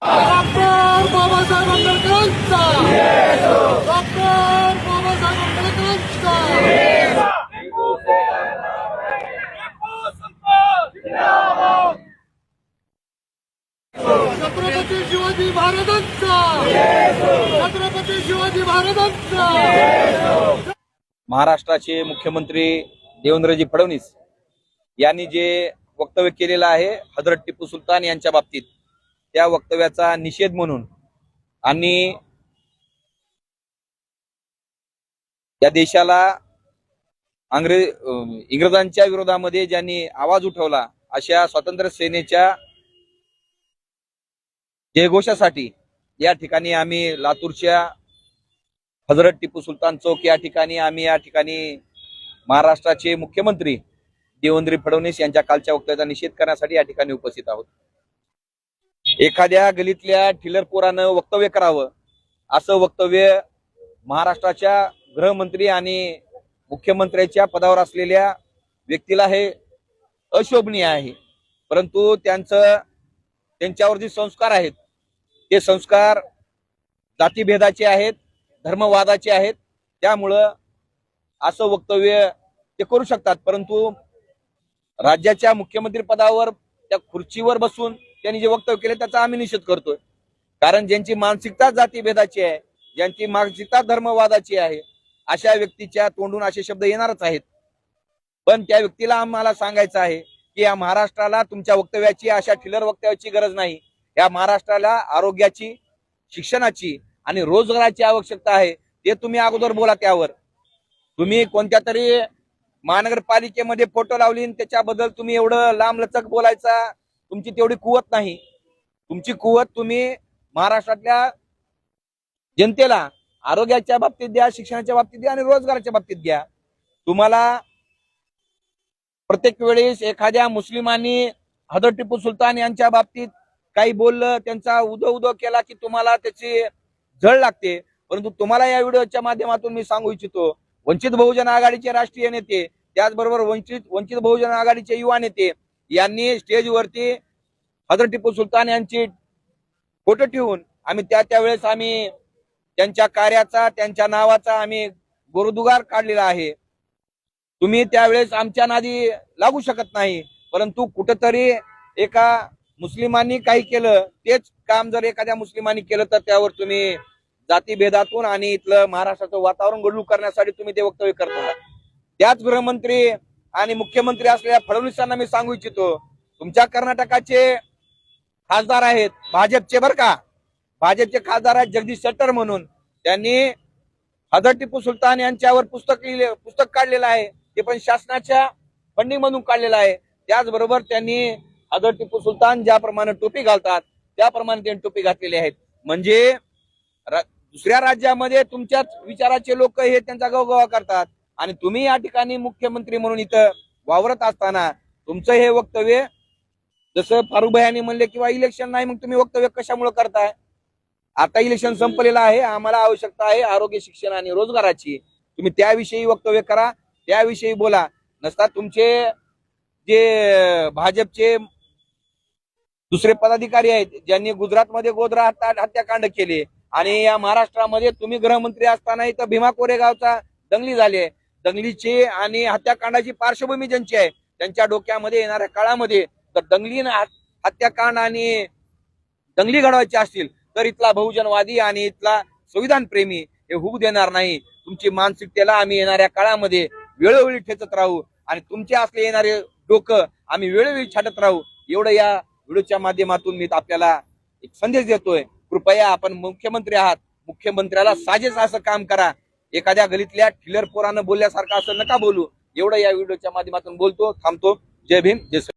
Doctor Babasaheb आंबेडकरांचा doctor Babasaheb आंबेडकरांचा छत्रपती शिवाजी महाराजांचा छत्रपती शिवाजी महाराजांचा। महाराष्ट्राचे मुख्यमंत्री देवेंद्रजी फडणवीस यांनी जे वक्तव्य केलेलं आहे हजरत टिपू सुलतान यांच्या बाबतीत, त्या वक्तव्याचा निषेध म्हणून आणि या देशाला इंग्रजांच्या विरोधामध्ये ज्यांनी आवाज उठवला अशा स्वातंत्र्य सेनेच्या जयघोषासाठी या ठिकाणी आम्ही लातूरच्या हजरत टिपू सुलतान चौक या ठिकाणी महाराष्ट्राचे मुख्यमंत्री देवेंद्र फडणवीस यांच्या कालच्या वक्तव्याचा निषेध करण्यासाठी या ठिकाणी उपस्थित आहोत। एखाद्या गलीतल्या ठिलरपोरानं वक्तव्य करावं असं वक्तव्य महाराष्ट्राच्या गृहमंत्री आणि मुख्यमंत्र्याच्या पदावर असलेल्या व्यक्तीला हे अशोभनीय आहे, परंतु त्यांच्यावर जे संस्कार आहेत ते संस्कार जातीभेदाचे आहेत, धर्मवादाचे आहेत। त्यामुळं असं वक्तव्य ते करू शकतात, परंतु राज्याच्या मुख्यमंत्री पदावर त्या खुर्चीवर बसून त्यांनी जे वक्तव्य केले त्याचा आम्ही निषेध करतोय। कारण ज्यांची मानसिकता जातीभेदाची आहे, ज्यांची मानसिकता धर्मवादाची आहे, अशा व्यक्तीच्या तोंडून असे शब्द येणारच आहेत। पण त्या व्यक्तीला आम्हाला सांगायचं आहे की या महाराष्ट्राला तुमच्या वक्तव्याची, अशा ठिलर वक्तव्याची गरज नाही। या महाराष्ट्राला आरोग्याची, शिक्षणाची आणि रोजगाराची आवश्यकता आहे, ते तुम्ही अगोदर बोला। त्यावर तुम्ही कोणत्या तरी महानगरपालिकेमध्ये फोटो लावली त्याच्याबद्दल तुम्ही एवढं लांबलचक बोलायचा तुमची तेवढी कुवत नाही। तुमची कुवत तुम्ही महाराष्ट्रातल्या जनतेला आरोग्याच्या बाबतीत द्या, शिक्षणाच्या बाबतीत द्या आणि रोजगाराच्या बाबतीत द्या। तुम्हाला प्रत्येक वेळेस एखाद्या मुस्लिमांनी हजरत टिपू सुलतान यांच्या बाबतीत काही बोललं, त्यांचा उदो केला की तुम्हाला त्याची झळ लागते। परंतु तुम्हाला या व्हिडिओच्या माध्यमातून मी सांगू इच्छितो, वंचित बहुजन आघाडीचे राष्ट्रीय नेते, त्याचबरोबर वंचित बहुजन आघाडीचे युवा नेते यांनी स्टेजवरती हजरत टिपू सुलतान यांची फोटो ठेवून आम्ही त्यावेळेस आम्ही त्यांच्या कार्याचा, त्यांच्या नावाचा आम्ही गोरदुगार काढलेला आहे। तुम्ही त्यावेळेस आमच्या नादी लागू शकत नाही, परंतु कुठंतरी एका मुस्लिमांनी काही केलं तेच काम जर एखाद्या मुस्लिमांनी केलं तर त्यावर तुम्ही जातीभेदातून आणि इथलं महाराष्ट्राचं वातावरण गढूळ करण्यासाठी तुम्ही ते वक्तव्य करता। त्याच गृहमंत्री आणि मुख्यमंत्री असलेल्या फडणवीसांना मी सांगू इच्छितो, तुमच्या कर्नाटकाचे खासदार आहेत भाजपचे, बरं का, भाजपचे खासदार आहेत जगदीश शेट्टर म्हणून, त्यांनी हजरत टिपू सुलतान यांच्यावर पुस्तक काढलेलं आहे, ते पण शासनाच्या फंडिंग मधून काढलेलं आहे। त्याचबरोबर त्यांनी हजरत टिपू सुलतान ज्याप्रमाणे टोपी घालतात त्याप्रमाणे त्यांनी टोपी घातलेली आहेत। म्हणजे दुसऱ्या राज्यामध्ये तुमच्याच विचाराचे लोक हे त्यांचा गवगवा करतात आणि तुम्ही या ठिकाणी मुख्यमंत्री म्हणून इथं वावरत असताना तुमचं हे वक्तव्य, जसं फारुख भैयांनी म्हणले किंवा इलेक्शन नाही, मग तुम्ही वक्तव्य कशामुळे करताय? आता इलेक्शन संपलेलं आहे, आम्हाला आवश्यकता आहे आरोग्य, शिक्षण आणि रोजगाराची। तुम्ही त्याविषयी वक्तव्य करा, त्याविषयी बोला। नसता तुमचे जे भाजपचे दुसरे पदाधिकारी आहेत ज्यांनी गुजरातमध्ये गोधरा हत्याकांड केले आणि या महाराष्ट्रामध्ये तुम्ही गृहमंत्री असताना इथं भीमा कोरेगावचा दंगली झाली, दंगलीची आणि हत्याकांडाची पार्श्वभूमी ज्यांची आहे त्यांच्या डोक्यामध्ये येणाऱ्या काळामध्ये तर दंगली, हत्याकांड आणि दंगली घडवायची असतील तर इथला बहुजनवादी आणि इथला संविधान प्रेमी हे होऊ देणार नाही। तुमची मानसिकतेला आम्ही येणाऱ्या काळामध्ये वेळोवेळी ठेचत राहू आणि तुमचे असले येणारे डोकं आम्ही वेळोवेळी छाटत राहू, एवढं या व्हिडिओच्या माध्यमातून मी आपल्याला एक संदेश देतोय। कृपया आपण मुख्यमंत्री आहात, मुख्यमंत्र्याला साजेस असं काम करा। एखाद्या गलीतल्या ठिलर पोरानं बोलल्यासारखं असं नका बोलू, एवढं या व्हिडिओच्या माध्यमातून बोलतो, थांबतो। जय भीम, जय